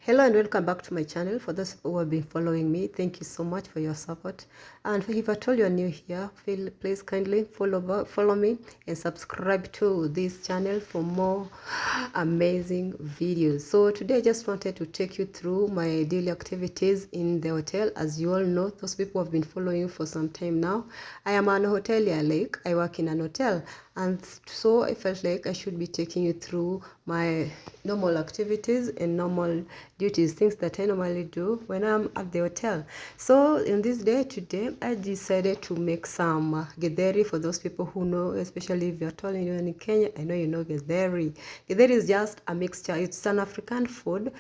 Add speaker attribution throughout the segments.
Speaker 1: Hello and welcome back to my channel. For those who have been following me, thank you so much for your support. And if at all you're new here, please kindly follow me and subscribe to this channel for more amazing videos. So today I just wanted to take you through my daily activities in the hotel. As you all know, those people have been following for some time now. I am an hotelier, like I work in an hotel, and so I felt like I should be taking you through my normal activities and normal duties, things that I normally do when I'm at the hotel. So in this day today, I decided to make some githeri. For those people who know, especially if you're at all in Kenya, I know you know githeri. Githeri is just a mixture. It's an African food,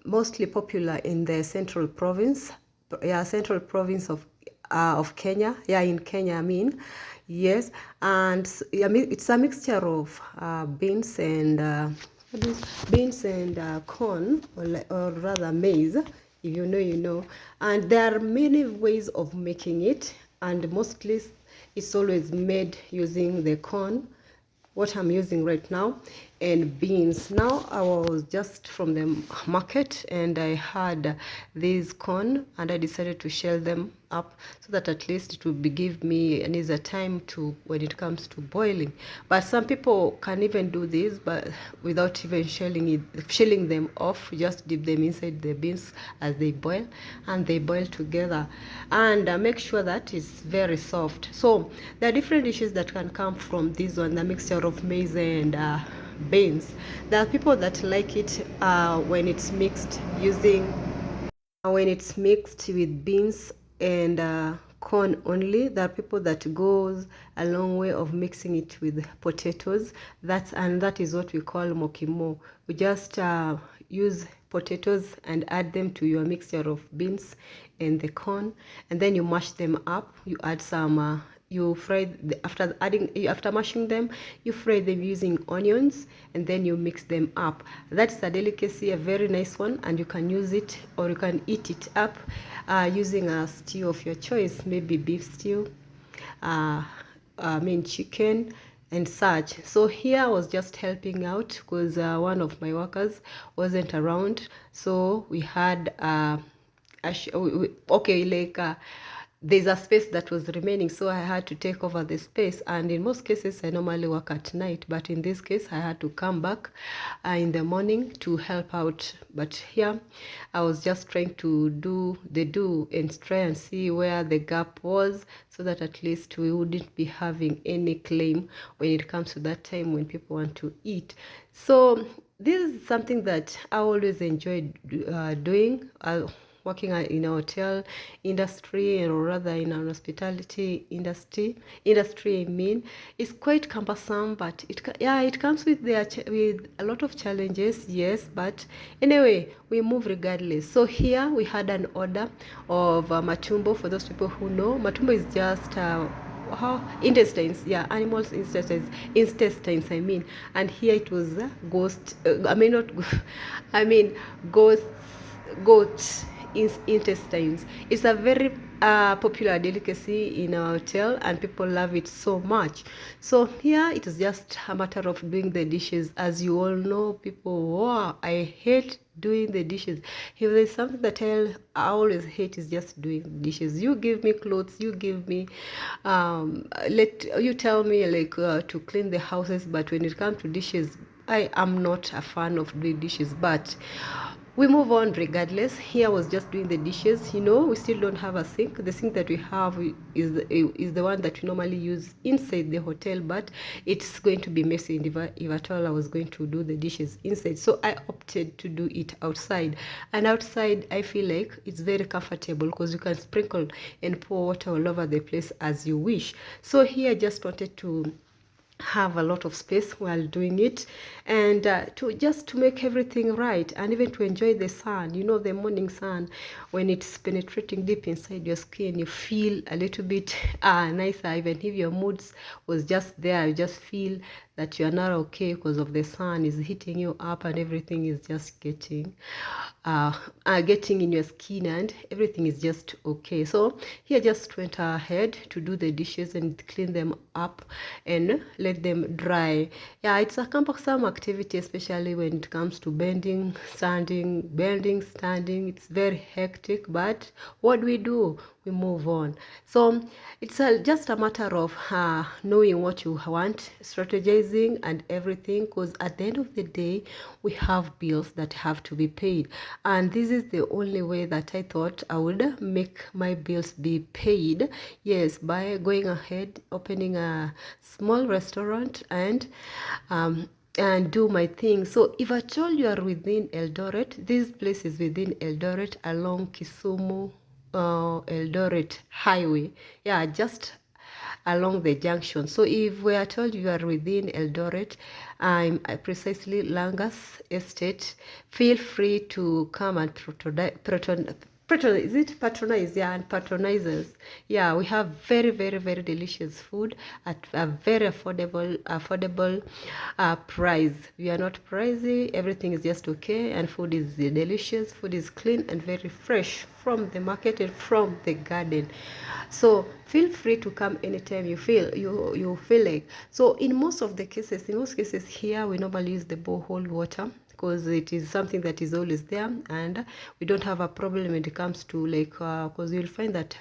Speaker 1: mostly popular in the central province of Kenya. Yeah, in Kenya, I mean. Yes, and I mean it's a mixture of beans and corn, or rather maize. If you know, you know. And there are many ways of making it, and mostly it's always made using the corn, what I'm using right now, and beans. Now I was just from the market and I had these corn and I decided to shell them up so that at least it would give me an easier time to when it comes to boiling. But some people can even do this but without even shelling them off. Just dip them inside the beans as they boil, and they boil together, and make sure that it's very soft. So there are different dishes that can come from this one, the mixture of maize and beans. There are people that like it when it's mixed with beans and corn only. There are people that goes a long way of mixing it with potatoes. That is what we call mokimo. We just use potatoes and add them to your mixture of beans and the corn, and then you mash them up. You add some you fry after mashing them, you fry them using onions, and then you mix them up. That's a delicacy, a very nice one, and you can use it or you can eat it up using a stew of your choice, maybe beef stew, chicken and such. So here I was just helping out because one of my workers wasn't around, so we had there's a space that was remaining, so I had to take over the space. And in most cases I normally work at night, but in this case I had to come back in the morning to help out. But here I was just trying to do and try and see where the gap was, so that at least we wouldn't be having any claim when it comes to that time when people want to eat. So this is something that I always enjoyed doing. Working in a hotel industry, or rather in an hospitality industry, I mean, it's quite cumbersome, but it comes with with a lot of challenges, yes, but anyway, we move regardless. So here we had an order of matumbo. For those people who know, matumbo is just intestines, yeah, animals intestines, I mean. And here it was goat intestines. It's a very popular delicacy in our hotel, and people love it so much. So here it is just a matter of doing the dishes. As you all know, people, wow, I hate doing the dishes. If there's something that I always hate, is just doing dishes. You give me clothes, you give me you tell me like to clean the houses, but when it comes to dishes, I am not a fan of doing dishes. But we move on regardless. Here I was just doing the dishes. You know, we still don't have a sink. The sink that we have is the one that we normally use inside the hotel, but it's going to be messy if at all I was going to do the dishes inside. So I opted to do it outside. And outside I feel like it's very comfortable because you can sprinkle and pour water all over the place as you wish. So here I just wanted to have a lot of space while doing it, and to make everything right, and even to enjoy the sun. You know, the morning sun, when it's penetrating deep inside your skin, you feel a little bit nicer. Even if your moods was just there, you just feel that you are not okay because of the sun is hitting you up and everything is just getting in your skin and everything is just okay. So here I just went ahead to do the dishes and clean them up and let them dry. Yeah, it's a cumbersome activity, especially when it comes to bending, standing. It's very hectic, but what do? We move on. So it's just a matter of knowing what you want, strategizing and everything, because at the end of the day we have bills that have to be paid, and this is the only way that I thought I would make my bills be paid. Yes, by going ahead opening a small restaurant and do my thing. So if at all you are within Eldoret, this place is within Eldoret along Kisumu Eldoret highway. Yeah, just along the junction. So if we are told you are within Eldoret, I'm precisely Langas Estate, feel free to come and patronize? Yeah, and patronizers. Yeah, we have very, very, very delicious food at a very affordable price. We are not pricey, everything is just okay, and food is delicious, food is clean and very fresh from the market and from the garden. So feel free to come anytime you feel like. So in most cases here we normally use the borehole water, because it is something that is always there, and we don't have a problem when it comes to like because you'll find that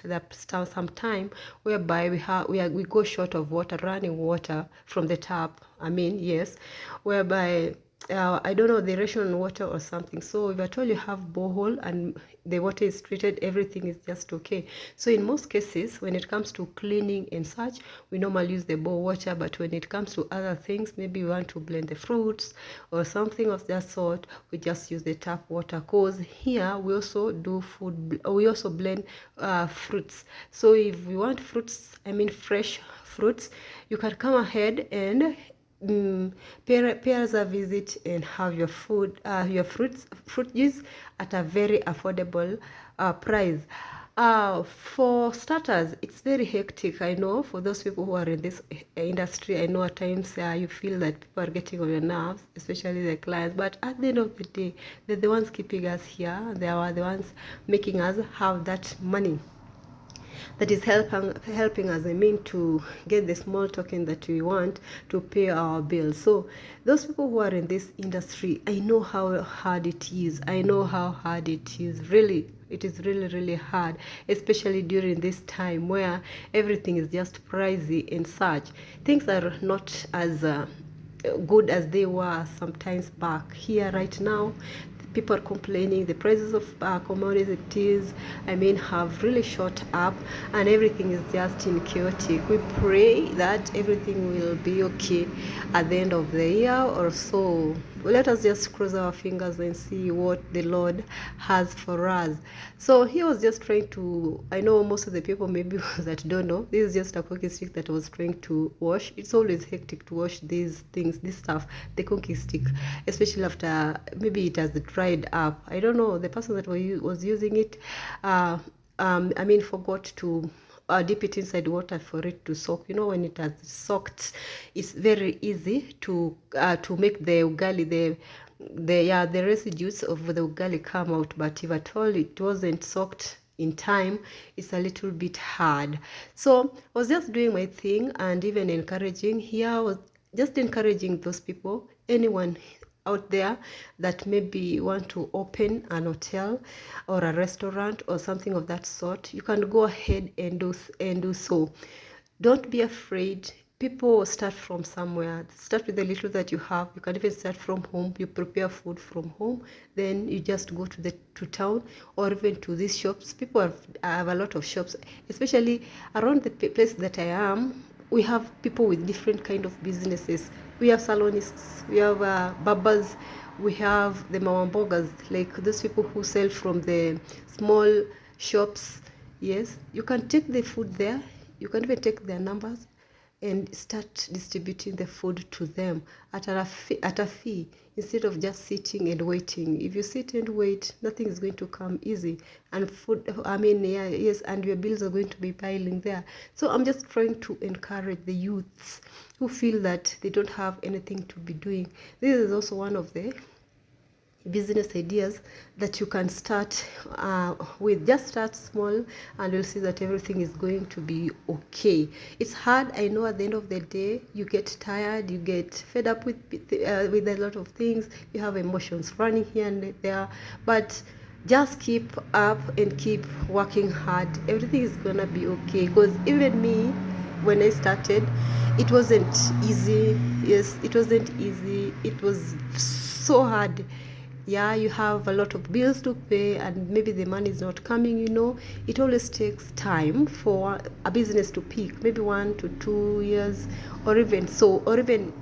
Speaker 1: some time whereby we go short of water, running water from the tap. I mean, yes, whereby I don't know, the ration water or something. So if at all you have borehole and the water is treated, everything is just okay. So in most cases, when it comes to cleaning and such, we normally use the bore water. But when it comes to other things, maybe we want to blend the fruits or something of that sort, we just use the tap water. Cause here we also do we also blend fruits. So if we want fruits, I mean fresh fruits, you can come ahead and pay us a visit and have your fruit juice at a very affordable price. For starters, it's very hectic. I know for those people who are in this industry, I know at times you feel that people are getting on your nerves, especially the clients. But at the end of the day, they're the ones keeping us here. They are the ones making us have that money that is helping us, I mean, to get the small token that we want to pay our bills. So those people who are in this industry, I know how hard it is. I know how hard it is. Really, it is really, really hard, especially during this time where everything is just pricey and such. Things are not as good as they were sometimes back. Here right now, people are complaining the prices of commodities, I mean, have really shot up, and everything is just in chaotic. We pray that everything will be okay at the end of the year or so. Let us just cross our fingers and see what the Lord has for us. So he was just trying to, I know most of the people maybe that don't know, this is just a cookie stick that I was trying to wash. It's always hectic to wash these things, this stuff, the cookie stick, especially after maybe it has dried up. I don't know, the person that was using it, I mean, forgot to dip it inside water for it to soak. You know, when it has soaked, it's very easy to make the ugali, the residues of the ugali come out. But if at all it wasn't soaked in time, it's a little bit hard. So I was just doing my thing and even encouraging here. I was just encouraging those people, anyone out there that maybe want to open an hotel or a restaurant or something of that sort, you can go ahead and do so. Don't be afraid. People start from somewhere. Start with the little that you have. You can even start from home. You prepare food from home, then you just go to town or even to these shops. People have a lot of shops, especially around the place that I am. We have people with different kind of businesses. We have salonists, we have barbers, we have the mawambogas, like those people who sell from the small shops. Yes, you can take the food there. You can even take their numbers. and start distributing the food to them at a fee, instead of just sitting and waiting. If you sit and wait, nothing is going to come easy, and food, I mean, yeah, yes, and your bills are going to be piling there. So I'm just trying to encourage the youths who feel that they don't have anything to be doing. This is also one of the business ideas that you can start with. Just start small, and you'll see that everything is going to be okay. It's hard, I know. At the end of the day, you get tired, you get fed up with a lot of things, you have emotions running here and there, but just keep up and keep working hard. Everything is gonna be okay, because even me, when I started, it wasn't easy. Yes, it wasn't easy. It was so hard. Yeah, you have a lot of bills to pay, and maybe the money is not coming. It always takes time for a business to peak, maybe 1 to 2 years, or even so, or even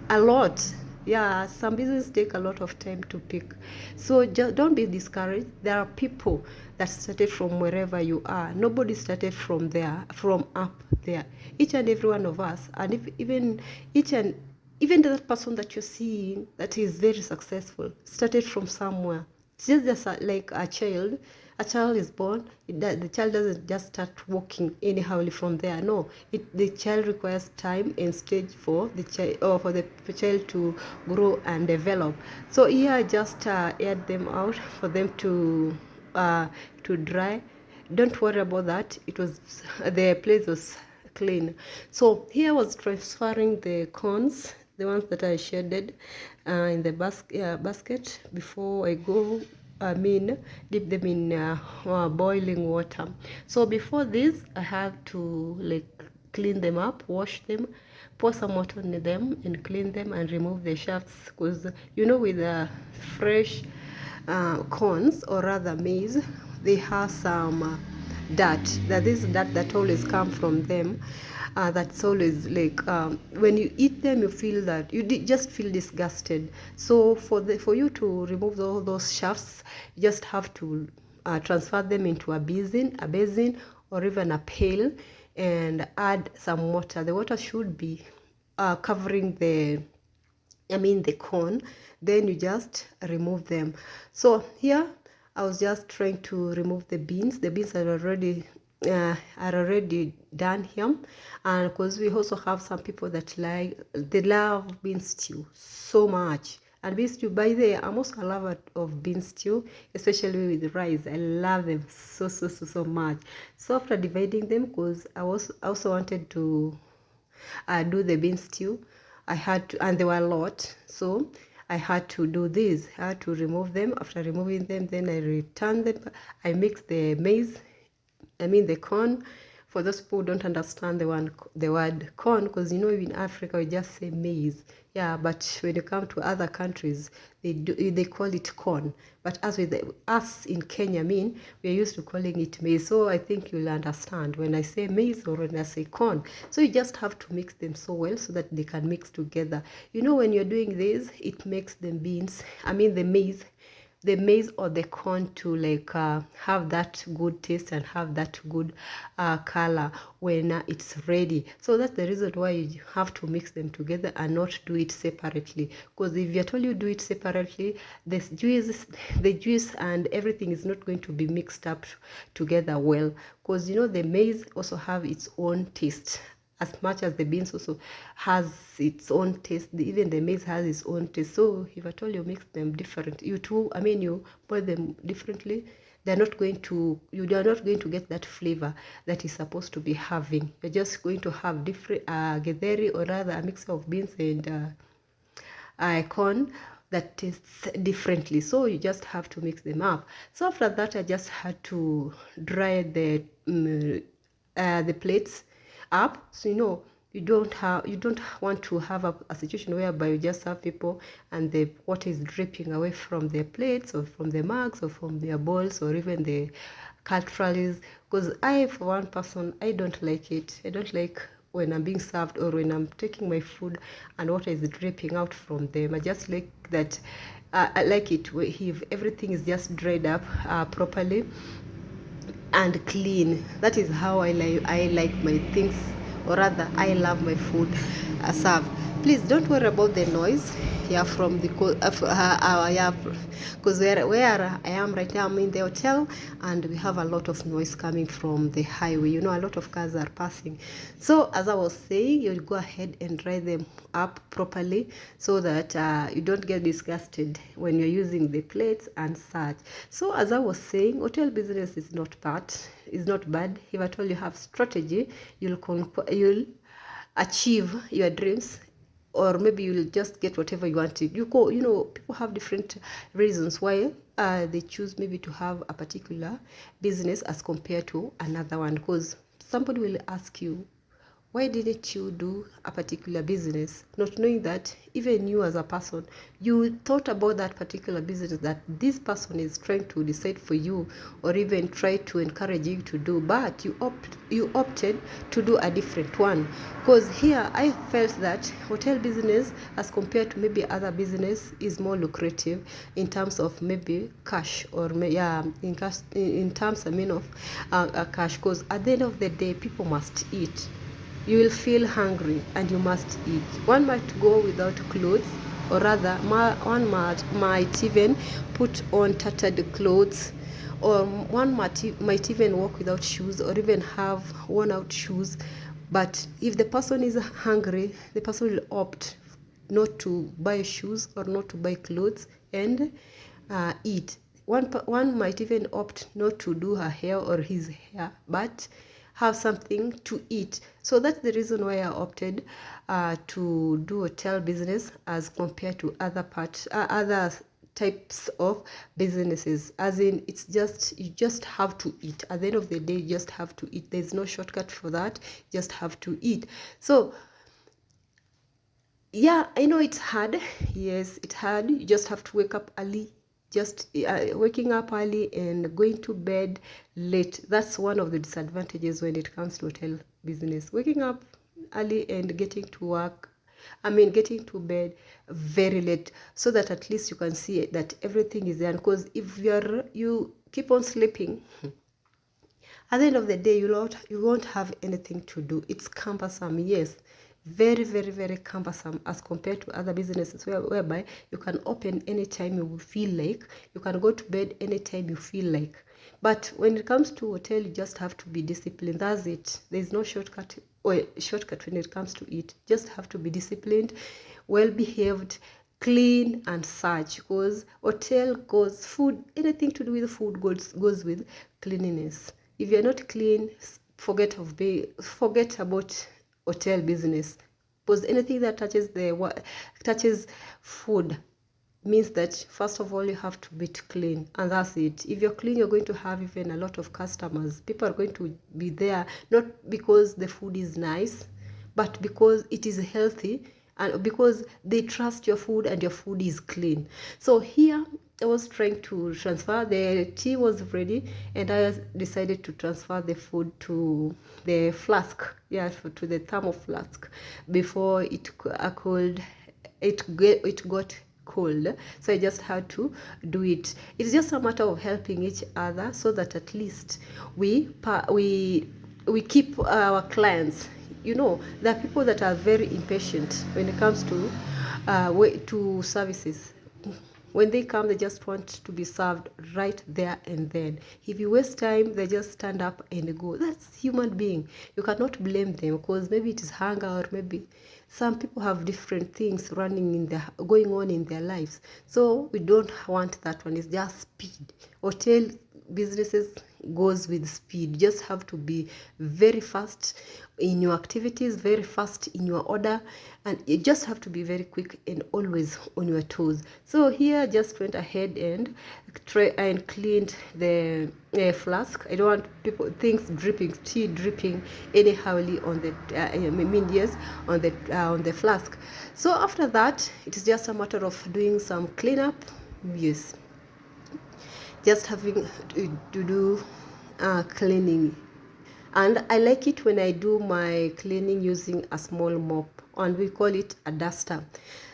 Speaker 1: a lot. Yeah, some businesses take a lot of time to pick. So just don't be discouraged. There are people that started from wherever you are. Nobody started from there, from up there. Each and every one of us, and each and even that person that you're seeing that is very successful started from somewhere. It's just like a child. A child is born. The child doesn't just start walking anyhow from there. No, the child requires time and stage for the child, or for the child to grow and develop. So here I just aired them out for them to dry. Don't worry about that. It was the place was clean. So here I was transferring the corns, the ones that I shredded, in the basket before I go. I mean, dip them in boiling water. So before this, I have to like clean them up, wash them, pour some water on them, and clean them and remove the shafts. Because with fresh corns, or rather maize, they have some dirt. That is dirt that always come from them. That's always like, when you eat them, you feel that you just feel disgusted. So for you to remove all those shafts, you just have to transfer them into a basin, or even a pail, and add some water. The water should be covering the corn. Then you just remove them. So here I was just trying to remove the beans. The beans are already done here, and because we also have some people that they love bean stew so much. And bean stew, by the way, I'm also a lover of bean stew, especially with rice. I love them so much. So after dividing them, because I also wanted to do the bean stew, I had to, and there were a lot, so I had to do this. I had to remove them. After removing them, then I returned them. I mixed the maize, the corn. For those people who don't understand the word corn, because in Africa we just say maize. Yeah, but when you come to other countries, they call it corn. But as with us in Kenya, we are used to calling it maize. So I think you'll understand when I say maize or when I say corn. So you just have to mix them so well so that they can mix together. When you're doing this, it makes the maize or the corn to have that good taste and have that good color when it's ready. So that's the reason why you have to mix them together and not do it separately, because if you're told you do it separately, the juice and everything is not going to be mixed up together well, because the maize also have its own taste. As much as the beans also has its own taste, even the maize has its own taste. So if at all you mix them different, you boil them differently, you are not going to get that flavor that is supposed to be having. You're just going to have different getheri, or rather a mix of beans and corn that tastes differently. So you just have to mix them up. So after that, I just had to dry the plates up. So you don't want to have a situation whereby you just have people and the water is dripping away from their plates, or from their mugs, or from their bowls, or even the cutleries. Because for one person, I don't like it. I don't like when I'm being served, or when I'm taking my food and water is dripping out from them. I just like that. I like it if everything is just dried up properly and clean. That is how I like my things or rather I love my food served. Please don't worry about the noise. Yeah, from the yeah, because where I am right now, I'm in the hotel, and we have a lot of noise coming from the highway. You know, a lot of cars are passing. So as I was saying, you'll go ahead and dry them up properly so that you don't get disgusted when you're using the plates and such. So as I was saying, hotel business is not bad. Is not bad. If at all you have strategy, you'll achieve your dreams, or maybe you'll just get whatever you wanted. You know, people have different reasons why they choose maybe to have a particular business as compared to another one, because somebody will ask you, why didn't you do a particular business, not knowing that even you as a person, you thought about that particular business that this person is trying to decide for you, or even try to encourage you to do, but you opted to do a different one. Because here I felt that hotel business as compared to maybe other business is more lucrative in terms of maybe cash, or yeah, in cash, in terms, I mean, of cash, because at the end of the day people must eat. You will feel hungry and you must eat. One might go without clothes, or rather, one might even put on tattered clothes, or one might even walk without shoes, or even have worn out shoes. But if the person is hungry, the person will opt not to buy shoes or not to buy clothes and eat. One might even opt not to do her hair or his hair, but have something to eat. So that's the reason why I opted to do hotel business as compared to other types of businesses. As in, it's just, you just have to eat. At the end of the day, you just have to eat. There's no shortcut for that. You just have to eat. So yeah, I know it's hard. Yes, it's hard. You just have to wake up early. Just waking up early and going to bed late. That's one of the disadvantages when it comes to hotel business. Waking up early and getting to work, I mean, getting to bed very late, so that at least you can see that everything is done. Because if you keep on sleeping, at the end of the day, you won't have anything to do. It's cumbersome, yes, very, very, very cumbersome as compared to other businesses whereby you can open anytime you feel like, you can go to bed anytime you feel like. But when it comes to hotel, you just have to be disciplined. That's it. There's no shortcut when it comes to it. Just have to be disciplined, well behaved, clean and such, because hotel goes, food, anything to do with food goes with cleanliness. If you're not clean, forget about hotel business, because anything that touches food means that first of all you have to be clean, and that's it. If you're clean, you're going to have even a lot of customers. People are going to be there not because the food is nice, but because it is healthy, and because they trust your food and your food is clean. So here I was trying to transfer, the tea was ready, and I decided to transfer the food to the flask, yeah, to the thermal flask before it cooled. It got cold, so I just had to do it. It's just a matter of helping each other, so that at least we keep our clients. You know, there are people that are very impatient when it comes to services. When they come, they just want to be served right there and then. If you waste time, they just stand up and go. That's human being. You cannot blame them, because maybe it is hunger, or maybe some people have different things going on in their lives. So we don't want that one. It's just speed. Hotel businesses goes with speed. You just have to be very fast in your activities, very fast in your order, and you just have to be very quick and always on your toes. So here I just went ahead and cleaned the flask. I don't want tea dripping anyhowly on the yes, on the flask. So after that, it is just a matter of doing some cleanup. Yes, just having to do cleaning. And I like it when I do my cleaning using a small mop, and we call it a duster.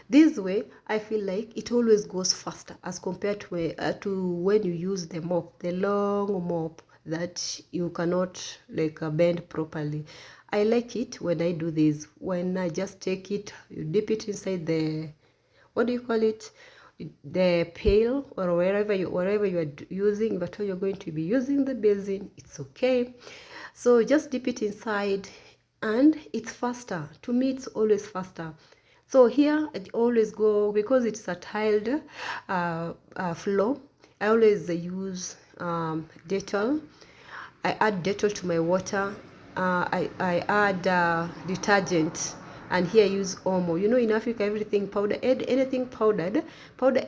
Speaker 1: This way I feel like it always goes faster as compared to when you use the mop, the long mop that you cannot bend properly. I like it when I do this, when I just take it, you dip it inside the, what do you call it, the pail, or wherever you are using, but you're going to be using the basin, it's okay. So just dip it inside, and it's faster. To me, it's always faster. So here I always go, because it's a tiled floor, I always use Dettol. I add Dettol to my water. I add detergent, and here I use Omo. You know, in Africa, everything powder, anything powdered,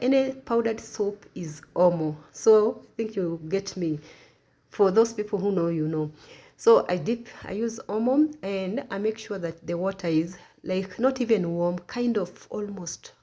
Speaker 1: any powdered soap is Omo. So I think you get me. For those people who know, you know. So I use Omo, and I make sure that the water is like not even warm, kind of almost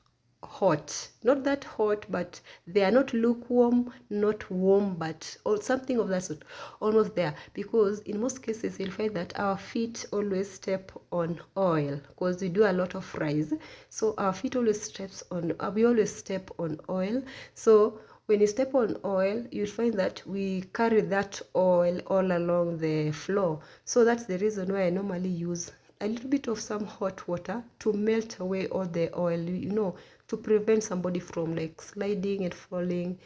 Speaker 1: hot, not that hot, but they are not lukewarm, not warm, but or something of that sort, almost there. Because in most cases you'll find that our feet always step on oil, because we do a lot of fries, so our feet always steps on we always step on oil. So when you step on oil, you'll find that we carry that oil all along the floor. So that's the reason why I normally use a little bit of some hot water to melt away all the oil, you know, to prevent somebody from like sliding and falling,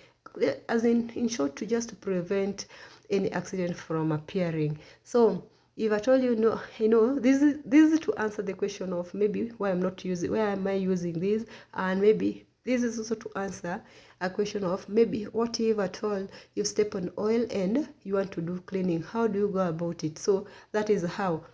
Speaker 1: as in short, to just prevent any accident from appearing. So if I told you, no, you know, this is to answer the question of maybe why am I using this, and maybe this is also to answer a question of maybe what if at all you step on oil and you want to do cleaning, how do you go about it? So that is how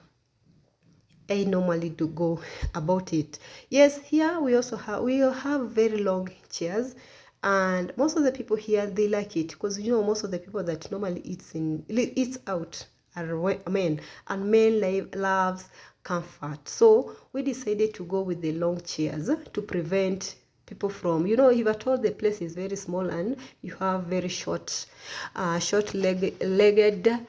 Speaker 1: I normally do go about it. Yes, here we have very long chairs, and most of the people here, they like it, because you know most of the people that normally eats out are men, and men loves comfort. So we decided to go with the long chairs to prevent people from, you know, if at all the place is very small and you have very short legged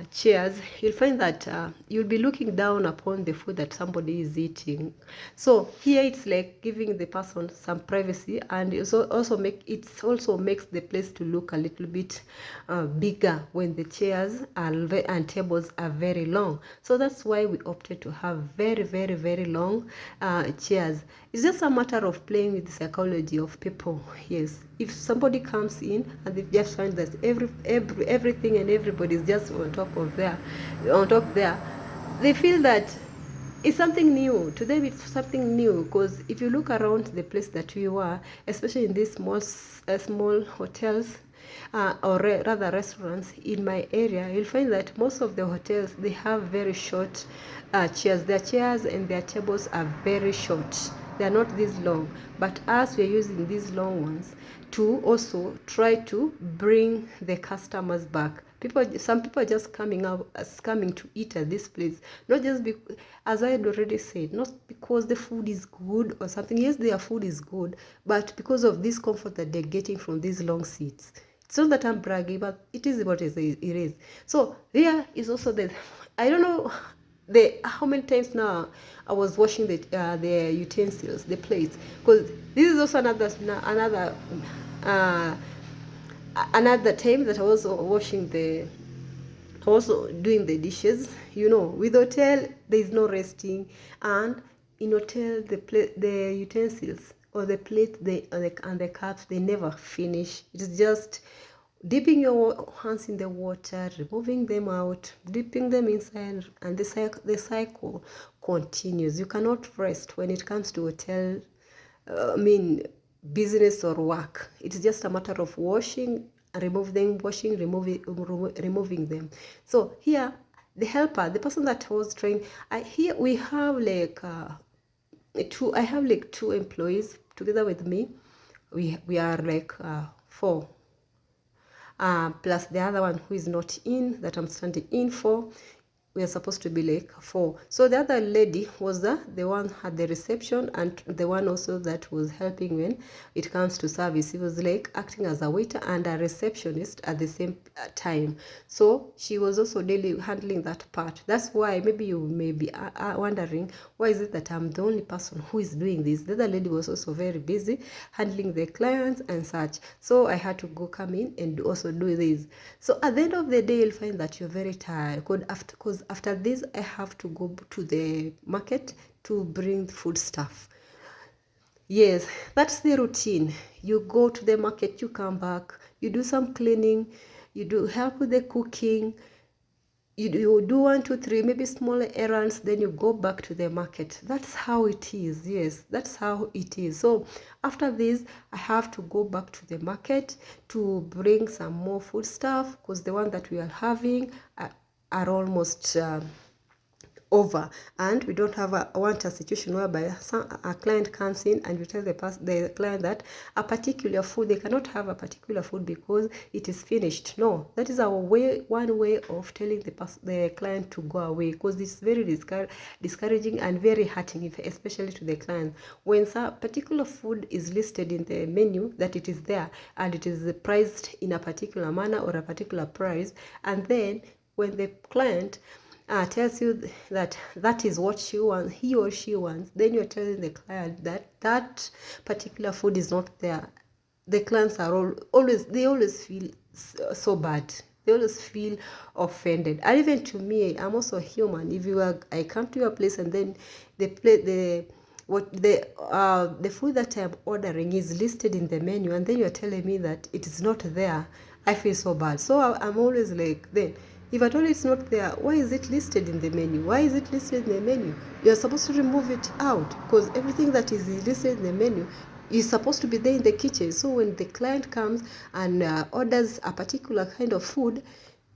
Speaker 1: chairs, you'll find that you'll be looking down upon the food that somebody is eating. So here it's like giving the person some privacy, and it also makes the place to look a little bit bigger when the chairs and tables are very long. So that's why we opted to have very, very, very long chairs. It's just a matter of playing with the psychology of people. Yes, if somebody comes in and they just find that everything and everybody is just on top there, they feel that it's something new to them. It's something new, because if you look around the place that we were, especially in these small hotels, or rather restaurants in my area, you'll find that most of the hotels, they have very short chairs. Their chairs and their tables are very short. They are not this long, but us, we are using these long ones to also try to bring the customers back. Some people are just coming to eat at this place, not just because, as I had already said, not because the food is good or something. Yes, their food is good, but because of this comfort that they're getting from these long seats. It's not that I'm bragging, but it is what it is. So there is also I don't know how many times now I was washing the utensils, the plates, because this is also another time that I was also doing the dishes. You know, with hotel there is no resting, and in hotel the utensils or the plate and the cups, they never finish. It's just dipping your hands in the water, removing them out, dipping them inside, and the cycle continues. You cannot rest when it comes to hotel, business or work. It's just a matter of washing, removing them. So here, the helper, the person that was trained, here we have like I have like 2 employees together with me. We are like 4. Plus the other one who is not in, that I'm standing in for. We are supposed to be like 4. So the other lady was the one at the reception, and the one also that was helping when it comes to service. He was like acting as a waiter and a receptionist at the same time. So she was also daily handling that part. That's why maybe you may be wondering, why is it that I'm the only person who is doing this? The other lady was also very busy handling the clients and such. So I had to come in and also do this. So at the end of the day, you'll find that you're very tired, because because after this I have to go to the market to bring food stuff. Yes, that's the routine. You go to the market, you come back, you do some cleaning, you do help with the cooking, you do 1, 2, 3, maybe smaller errands, then you go back to the market. That's how it is. Yes, that's how it is. So after this, I have to go back to the market to bring some more food stuff, because the one that we are having are almost over, and we don't want a situation whereby a client comes in and you tell the client that a particular food, they cannot have a particular food because it is finished. No, that is one way of telling the client to go away, because it's very discouraging and very hurting, especially to the client. When a particular food is listed in the menu, that it is there and it is priced in a particular manner or a particular price, and then when the client tells you that that is what he or she wants, then you're telling the client that that particular food is not there. The clients are always feel so bad. They always feel offended. And even to me, I'm also human. If I come to your place and then the food that I'm ordering is listed in the menu, and then you're telling me that it is not there, I feel so bad. So I'm always like, then if at all it's not there, why is it listed in the menu? Why is it listed in the menu? You're supposed to remove it out, because everything that is listed in the menu is supposed to be there in the kitchen. So when the client comes and orders a particular kind of food,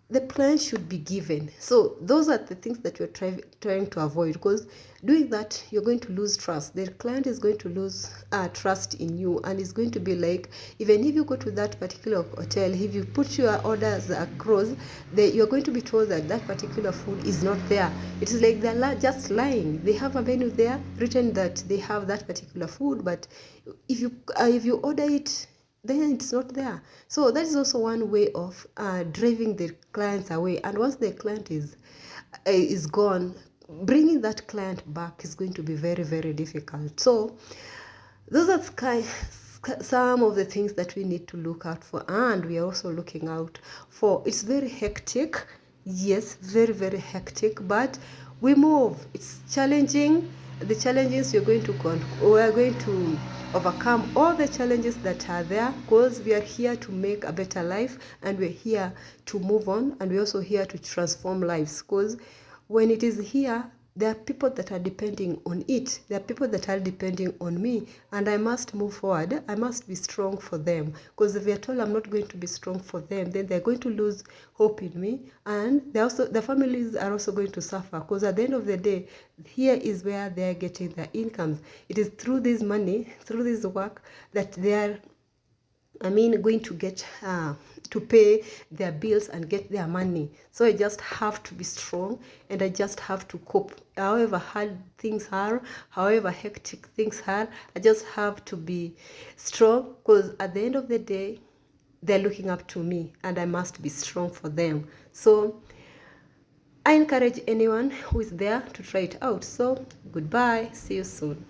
Speaker 1: the plan should be given. So those are the things that you're trying to avoid, because doing that, you're going to lose trust. The client is going to lose trust in you, and it's going to be like, even if you go to that particular hotel, if you put your orders across, you're going to be told that that particular food is not there. It is like they're just lying. They have a menu there written that they have that particular food, but if you order it, then it's not there. So that is also one way of driving the clients away. And once the client is gone, bringing that client back is going to be very, very difficult. So those are some of the things that we need to look out for, and we are also looking out for. It's very hectic. Yes, very, very hectic, but we move. It's challenging. The challenges we are going to overcome all the challenges that are there, because we are here to make a better life, and we're here to move on, and we're also here to transform lives, because when it is here, there are people that are depending on it. There are people that are depending on me, and I must move forward. I must be strong for them, because if they're told I'm not going to be strong for them, then they're going to lose hope in me, and the families are also going to suffer, because at the end of the day, here is where they're getting their incomes. It is through this money, through this work, that they are going to get to pay their bills and get their money. So I just have to be strong, and I just have to cope. However hard things are, however hectic things are, I just have to be strong, because at the end of the day, they're looking up to me, and I must be strong for them. So I encourage anyone who is there to try it out. So goodbye, see you soon.